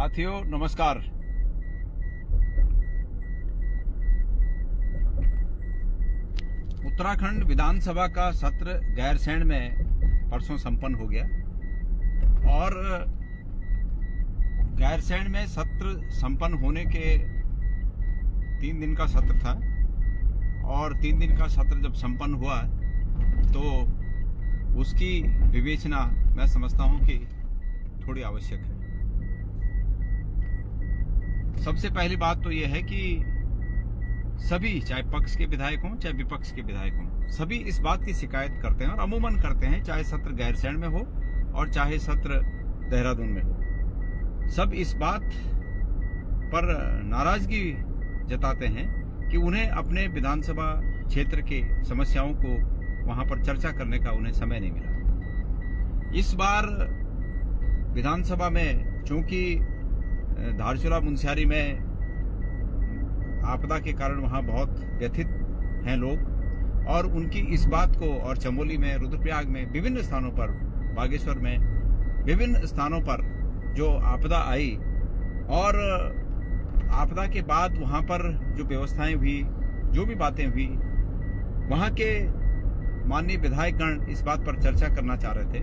साथियों नमस्कार। उत्तराखंड विधानसभा का सत्र गैरसैंण में परसों संपन्न हो गया और गैरसैंण में सत्र संपन्न होने के 3 दिन का सत्र था और 3 दिन का सत्र जब संपन्न हुआ तो उसकी विवेचना मैं समझता हूं कि थोड़ी आवश्यक है। सबसे पहली बात तो यह है कि सभी, चाहे पक्ष के विधायक हों चाहे विपक्ष के विधायक हों, सभी इस बात की शिकायत करते हैं और अमूमन करते हैं, चाहे सत्र गैरसैंण में हो और चाहे सत्र देहरादून में हो। सब इस बात पर नाराजगी जताते हैं कि उन्हें अपने विधानसभा क्षेत्र के समस्याओं को वहां पर चर्चा करने का उन्हें समय नहीं मिला। इस बार विधानसभा में चूंकि धारचूला मुनस्यारी में आपदा के कारण वहां बहुत व्यथित हैं लोग और उनकी इस बात को, और चमोली में, रुद्रप्रयाग में, विभिन्न स्थानों पर, बागेश्वर में, विभिन्न स्थानों पर जो आपदा आई और आपदा के बाद वहां पर जो व्यवस्थाएं हुई, जो भी बातें हुई, वहां के माननीय विधायकगण इस बात पर चर्चा करना चाह रहे थे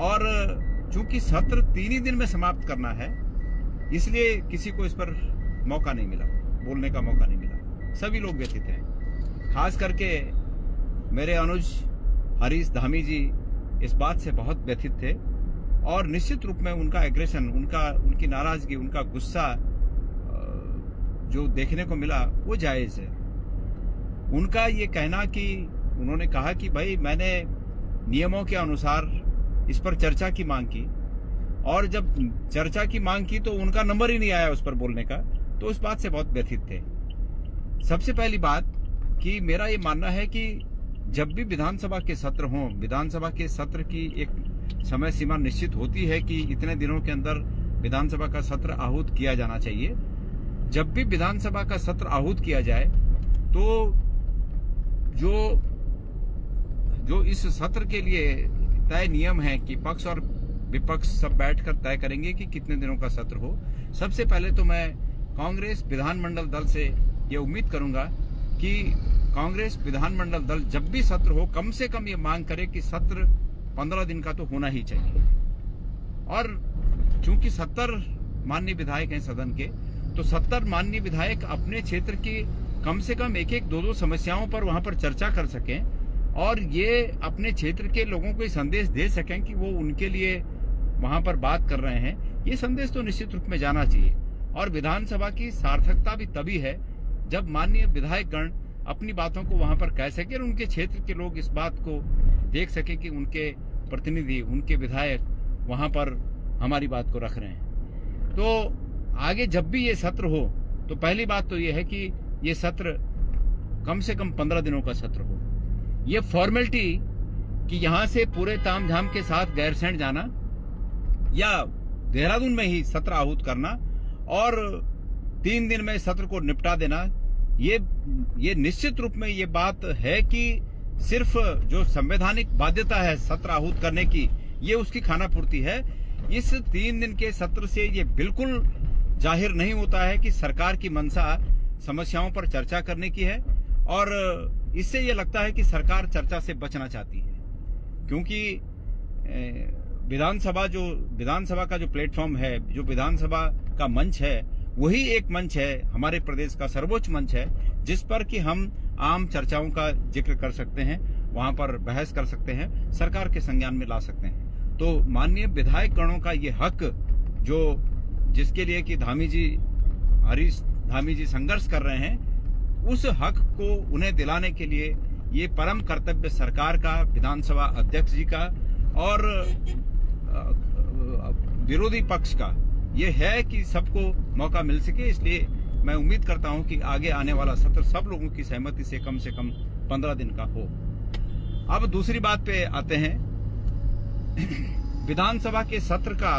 और चूंकि सत्र 3 ही दिन में समाप्त करना है इसलिए किसी को इस पर मौका नहीं मिला, बोलने का मौका नहीं मिला। सभी लोग व्यथित हैं, खास करके मेरे अनुज हरीश धामी जी इस बात से बहुत व्यथित थे और निश्चित रूप में उनका एग्रेशन, उनकी नाराजगी, उनका गुस्सा जो देखने को मिला वो जायज है। उनका ये कहना कि उन्होंने कहा कि भाई मैंने नियमों के अनुसार इस पर चर्चा की मांग की और जब चर्चा की मांग की तो उनका नंबर ही नहीं आया उस पर बोलने का, तो उस बात से बहुत व्यथित थे। सबसे पहली बात कि मेरा ये मानना है कि जब भी विधानसभा के सत्र हों, विधानसभा के सत्र की एक समय सीमा निश्चित होती है कि इतने दिनों के अंदर विधानसभा का सत्र आहूत किया जाना चाहिए। जब भी विधानसभा का सत्र आहूत किया जाए तो जो इस सत्र के लिए तय नियम है कि पक्ष और विपक्ष सब बैठकर तय करेंगे कि कितने दिनों का सत्र हो। सबसे पहले तो मैं कांग्रेस विधानमंडल दल से ये उम्मीद करूंगा कि कांग्रेस विधानमंडल दल जब भी सत्र हो कम से कम ये मांग करे कि सत्र 15 दिन का तो होना ही चाहिए। और चूंकि 70 माननीय विधायक हैं सदन के, तो 70 माननीय विधायक अपने क्षेत्र की कम से कम एक 2 समस्याओं पर वहां पर चर्चा कर सकें और ये अपने क्षेत्र के लोगों को संदेश दे सकें कि वो उनके लिए वहां पर बात कर रहे हैं। ये संदेश तो निश्चित रूप में जाना चाहिए और विधानसभा की सार्थकता भी तभी है जब माननीय विधायकगण अपनी बातों को वहां पर कह सके और उनके क्षेत्र के लोग इस बात को देख सके कि उनके प्रतिनिधि, उनके विधायक वहां पर हमारी बात को रख रहे हैं। तो आगे जब भी ये सत्र हो तो पहली बात तो ये है कि ये सत्र कम से कम 15 दिनों का सत्र हो। ये फॉर्मेलिटी कि यहां से पूरे तामझाम के साथ गैरसैंण जाना या देहरादून में ही सत्र आहूत करना और 3 दिन में सत्र को निपटा देना, ये निश्चित रूप में ये बात है कि सिर्फ जो संवैधानिक बाध्यता है सत्र आहूत करने की, ये उसकी खानापूर्ति है। इस 3 दिन के सत्र से ये बिल्कुल जाहिर नहीं होता है कि सरकार की मंशा समस्याओं पर चर्चा करने की है और इससे ये लगता है कि सरकार चर्चा से बचना चाहती है, क्योंकि विधानसभा का जो प्लेटफॉर्म है, जो विधानसभा का मंच है, वही एक मंच है, हमारे प्रदेश का सर्वोच्च मंच है जिस पर कि हम आम चर्चाओं का जिक्र कर सकते हैं, वहां पर बहस कर सकते हैं, सरकार के संज्ञान में ला सकते हैं। तो माननीय विधायक गणों का ये हक जिसके लिए कि हरीश धामी जी संघर्ष कर रहे हैं, उस हक को उन्हें दिलाने के लिए ये परम कर्तव्य सरकार का, विधानसभा अध्यक्ष जी का और विरोधी पक्ष का ये है कि सबको मौका मिल सके। इसलिए मैं उम्मीद करता हूं कि आगे आने वाला सत्र सब लोगों की सहमति से कम 15 दिन का हो। अब दूसरी बात पे आते हैं। विधानसभा के सत्र का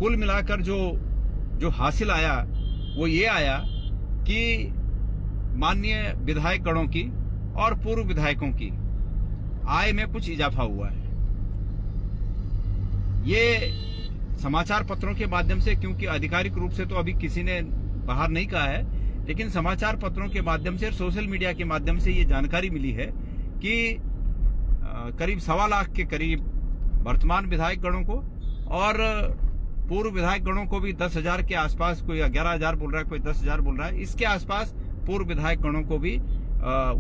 कुल मिलाकर जो हासिल आया वो ये आया कि माननीय विधायक गणों की और पूर्व विधायकों की आय में कुछ इजाफा हुआ है। ये समाचार पत्रों के माध्यम से, क्योंकि आधिकारिक रूप से तो अभी किसी ने बाहर नहीं कहा है, लेकिन समाचार पत्रों के माध्यम से और सोशल मीडिया के माध्यम से ये जानकारी मिली है कि करीब 1.25 लाख के करीब वर्तमान विधायक गणों को और पूर्व विधायक गणों को भी 10,000 के आसपास, कोई 11,000 बोल रहा है, कोई 10,000 बोल रहा है, इसके आसपास पूर्व विधायक गणों को भी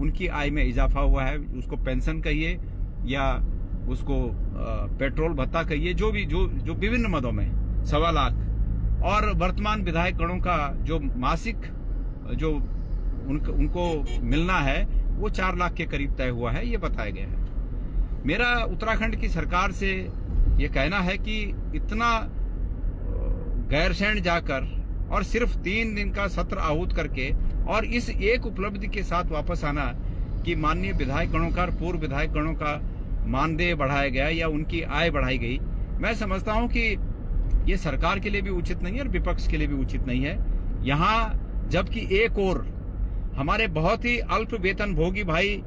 उनकी आय में इजाफा हुआ है। उसको पेंशन कहिए या उसको पेट्रोल भत्ता कहिए, जो भी जो विभिन्न मदों में 1.25 लाख, और वर्तमान विधायक गणों का जो मासिक जो उनको मिलना है वो 4 लाख के करीब तय हुआ है, ये बताया गया है। मेरा उत्तराखंड की सरकार से ये कहना है कि इतना गैरसैंण जाकर और सिर्फ 3 दिन का सत्र आहूत करके और इस एक उपलब्धि के साथ वापस आना कि माननीय विधायक गणों का और पूर्व विधायक गणों का मानदेय बढ़ाया गया या उनकी आय बढ़ाई गई, मैं समझता हूं कि ये सरकार के लिए भी उचित नहीं है और विपक्ष के लिए भी उचित नहीं है। यहाँ जबकि एक और हमारे बहुत ही अल्प वेतन भोगी भाई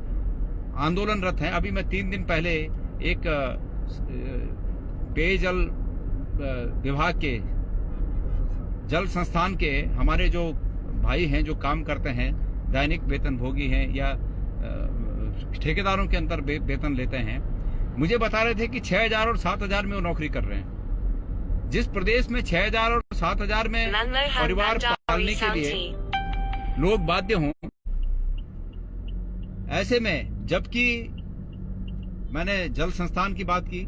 आंदोलनरत हैं। अभी मैं 3 दिन पहले एक पेयजल विभाग के जल संस्थान के हमारे जो भाई हैं जो काम करते हैं, दैनिक वेतन भोगी हैं या ठेकेदारों के अंदर वेतन लेते हैं, मुझे बता रहे थे कि 6,000 और 7,000 में वो नौकरी कर रहे हैं। जिस प्रदेश में 6,000 और 7,000 में परिवार पालने के लिए लोग बाध्य हों, ऐसे में जबकि मैंने जल संस्थान की बात की,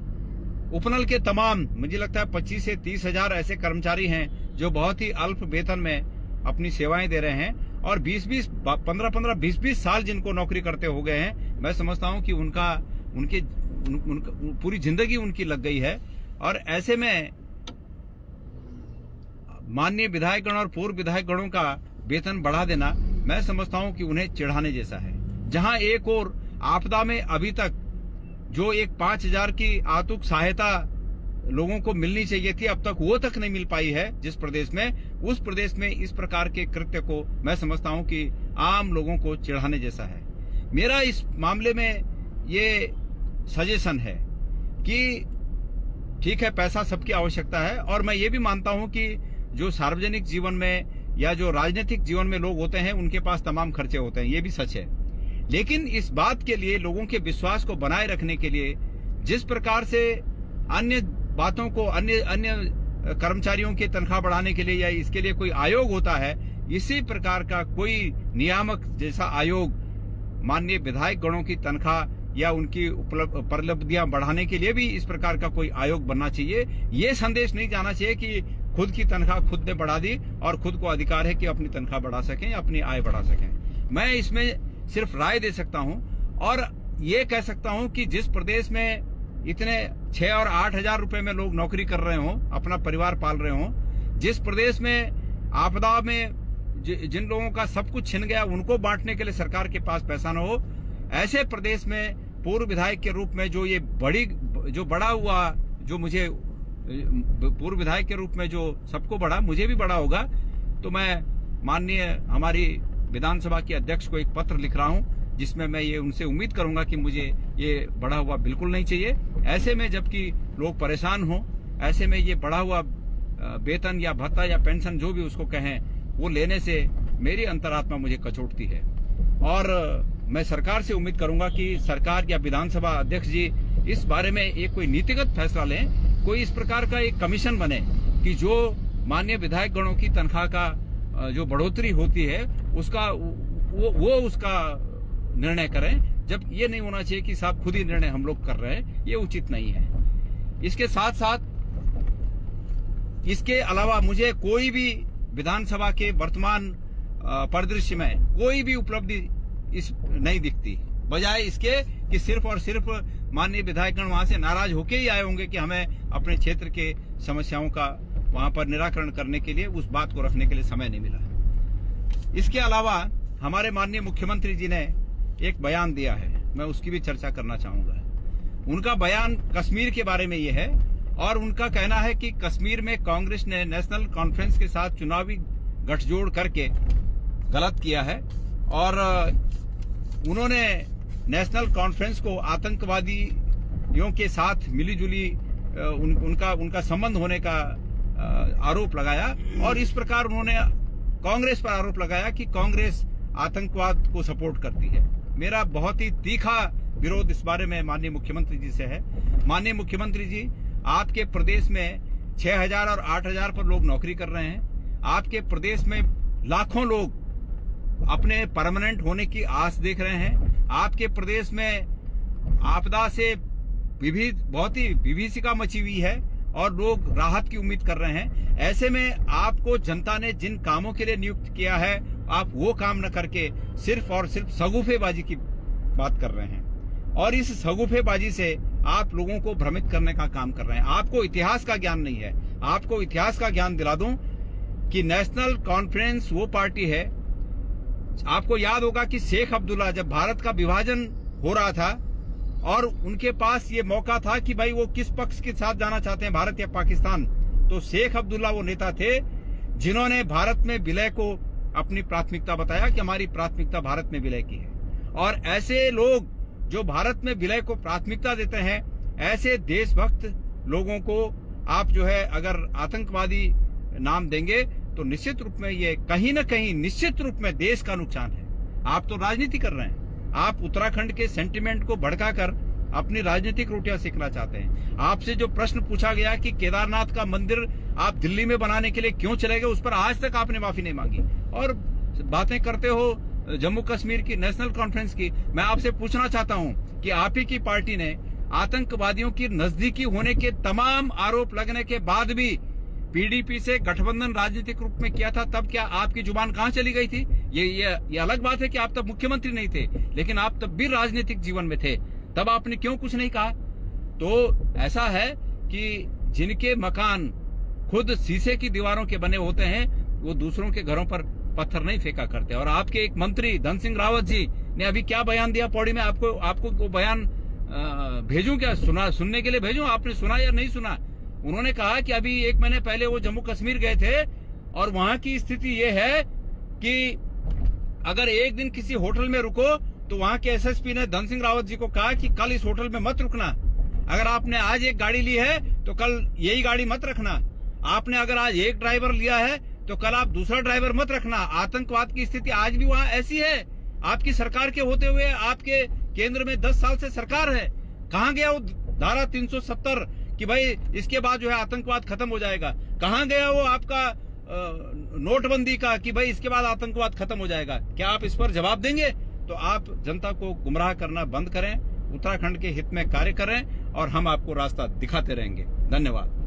उपनल के तमाम मुझे लगता है 25 से 30,000 ऐसे कर्मचारी हैं जो बहुत ही अल्प वेतन में अपनी सेवाएं दे रहे हैं और 15-15, 20-20 साल जिनको नौकरी करते हो गए हैं। मैं समझता हूं कि उनका पूरी जिंदगी उनकी लग गई है। और ऐसे में माननीय विधायकगण और पूर्व विधायकगणों का वेतन बढ़ा देना, मैं समझता हूं कि उन्हें चिढ़ाने जैसा है। जहां एक और आपदा में अभी तक जो एक 5,000 की आतुक सहायता लोगों को मिलनी चाहिए थी, अब तक वो तक नहीं मिल पाई है जिस प्रदेश में, उस प्रदेश में इस प्रकार के कृत्य को मैं समझता हूं कि आम लोगों को चिढ़ाने जैसा है। मेरा इस मामले में ये सजेशन है कि ठीक है, पैसा सबकी आवश्यकता है और मैं ये भी मानता हूं कि जो सार्वजनिक जीवन में या जो राजनीतिक जीवन में लोग होते हैं उनके पास तमाम खर्चे होते हैं, ये भी सच है। लेकिन इस बात के लिए लोगों के विश्वास को बनाए रखने के लिए जिस प्रकार से अन्य बातों को, अन्य कर्मचारियों की तनख्वाह बढ़ाने के लिए या इसके लिए कोई आयोग होता है, इसी प्रकार का कोई नियामक जैसा आयोग माननीय विधायक गणों की तनख्वाह या उनकी उपलब्धियां बढ़ाने के लिए भी इस प्रकार का कोई आयोग बनना चाहिए। ये संदेश नहीं जाना चाहिए कि खुद की तनख्वाह खुद ने बढ़ा दी और खुद को अधिकार है कि अपनी तनख्वाह बढ़ा सकें या अपनी आय बढ़ा सकें। मैं इसमें सिर्फ राय दे सकता हूं और ये कह सकता हूं कि जिस प्रदेश में इतने 6 और 8,000 रुपए में लोग नौकरी कर रहे हों, अपना परिवार पाल रहे हों, जिस प्रदेश में आपदा में जिन लोगों का सब कुछ छिन गया उनको बांटने के लिए सरकार के पास पैसा न हो, ऐसे प्रदेश में पूर्व विधायक के रूप में जो बड़ा हुआ, जो मुझे पूर्व विधायक के रूप में जो सबको बढ़ा, मुझे भी बड़ा होगा, तो मैं माननीय हमारी विधानसभा के अध्यक्ष को एक पत्र लिख रहा हूं जिसमें मैं ये उनसे उम्मीद करूंगा कि मुझे ये बढ़ा हुआ बिल्कुल नहीं चाहिए। ऐसे में जबकि लोग परेशान हों, ऐसे में ये बढ़ा हुआ वेतन या भत्ता या पेंशन जो भी उसको कहें, वो लेने से मेरी अंतरात्मा मुझे कचोटती है। और मैं सरकार से उम्मीद करूंगा कि सरकार या विधानसभा अध्यक्ष जी इस बारे में एक कोई नीतिगत फैसला लें, कोई इस प्रकार का एक कमीशन बने कि जो माननीय विधायक गणों की तनख्वाह का जो बढ़ोतरी होती है उसका वो उसका निर्णय करें। जब ये नहीं होना चाहिए कि साहब खुद ही निर्णय हम लोग कर रहे हैं, ये उचित नहीं है। इसके साथ साथ इसके अलावा मुझे कोई भी विधानसभा के वर्तमान परिदृश्य में कोई भी उपलब्धि नहीं दिखती, बजाय इसके कि सिर्फ और सिर्फ माननीय विधायकगण वहां से नाराज होके ही आए होंगे कि हमें अपने क्षेत्र के समस्याओं का वहां पर निराकरण करने के लिए, उस बात को रखने के लिए समय नहीं मिला। इसके अलावा हमारे माननीय मुख्यमंत्री जी ने एक बयान दिया है, मैं उसकी भी चर्चा करना चाहूंगा। उनका बयान कश्मीर के बारे में ये है और उनका कहना है कि कश्मीर में कांग्रेस ने नेशनल कॉन्फ्रेंस के साथ चुनावी गठजोड़ करके गलत किया है और उन्होंने नेशनल कॉन्फ्रेंस को आतंकवादियों के साथ मिलीजुली उनका संबंध होने का आरोप लगाया और इस प्रकार उन्होंने कांग्रेस पर आरोप लगाया कि कांग्रेस आतंकवाद को सपोर्ट करती है। मेरा बहुत ही तीखा विरोध इस बारे में माननीय मुख्यमंत्री जी से है। माननीय मुख्यमंत्री जी, आपके प्रदेश में 6,000 और 8,000 पर लोग नौकरी कर रहे हैं। आपके प्रदेश में लाखों लोग अपने परमानेंट होने की आस देख रहे हैं। आपके प्रदेश में आपदा से बहुत ही विभीषिका मची हुई है और लोग राहत की उम्मीद कर रहे हैं। ऐसे में आपको जनता ने जिन कामों के लिए नियुक्त किया है, आप वो काम न करके सिर्फ और सिर्फ सगुफेबाजी की बात कर रहे हैं और इस सगुफेबाजी से आप लोगों को भ्रमित करने का काम कर रहे हैं। आपको इतिहास का ज्ञान नहीं है। आपको इतिहास का ज्ञान दिला दूं कि नेशनल कॉन्फ्रेंस वो पार्टी है, आपको याद होगा कि शेख अब्दुल्ला जब भारत का विभाजन हो रहा था और उनके पास ये मौका था कि भाई वो किस पक्ष के साथ जाना चाहते हैं, भारत या पाकिस्तान, तो शेख अब्दुल्ला वो नेता थे जिन्होंने भारत में विलय को अपनी प्राथमिकता बताया कि हमारी प्राथमिकता भारत में विलय की है। और ऐसे लोग जो भारत में विलय को प्राथमिकता देते हैं, ऐसे देशभक्त लोगों को आप जो है अगर आतंकवादी नाम देंगे तो निश्चित रूप में ये कहीं न कहीं निश्चित रूप में देश का नुकसान है। आप तो राजनीति कर रहे हैं। आप उत्तराखंड के सेंटिमेंट को भड़काकर अपनी राजनीतिक रोटियां सेकना चाहते हैं। आपसे जो प्रश्न पूछा गया कि केदारनाथ का मंदिर आप दिल्ली में बनाने के लिए क्यों चले गए, उस पर आज तक आपने माफी नहीं मांगी और बातें करते हो जम्मू कश्मीर की नेशनल कॉन्फ्रेंस की। मैं आपसे पूछना चाहता हूं कि आप ही की पार्टी ने आतंकवादियों की नजदीकी होने के तमाम आरोप लगने के बाद भी पीडीपी से गठबंधन राजनीतिक रूप में किया था, तब क्या आपकी जुबान कहां चली गई थी? ये अलग बात है कि आप तब मुख्यमंत्री नहीं थे, लेकिन आप तब भी राजनीतिक जीवन में थे। तब आपने क्यों कुछ नहीं कहा? तो ऐसा है कि जिनके मकान खुद शीशे की दीवारों के बने होते हैं, वो दूसरों के घरों पर पत्थर नहीं फेंका करते। और आपके एक मंत्री धन सिंह रावत जी ने अभी क्या बयान दिया पौड़ी में, आपको वो बयान भेजूं क्या? सुनने के लिए भेजूं? आपने सुना या नहीं सुना? उन्होंने कहा कि अभी 1 महीने पहले वो जम्मू कश्मीर गए थे और वहां की स्थिति ये है कि अगर एक दिन किसी होटल में रुको तो वहां के एसएसपी ने धन सिंह रावत जी को कहा कि कल इस होटल में मत रुकना। अगर आपने आज एक गाड़ी ली है तो कल यही गाड़ी मत रखना। आपने अगर आज एक ड्राइवर लिया है तो कल आप दूसरा ड्राइवर मत रखना। आतंकवाद की स्थिति आज भी वहां ऐसी है। आपकी सरकार के होते हुए आपके केंद्र में 10 साल से सरकार है। कहां गया वो धारा 370 कि भाई इसके बाद जो है आतंकवाद खत्म हो जाएगा? कहां गया वो आपका नोटबंदी का कि भाई इसके बाद आतंकवाद खत्म हो जाएगा? क्या आप इस पर जवाब देंगे? तो आप जनता को गुमराह करना बंद करें, उत्तराखंड के हित में कार्य करें और हम आपको रास्ता दिखाते रहेंगे। धन्यवाद।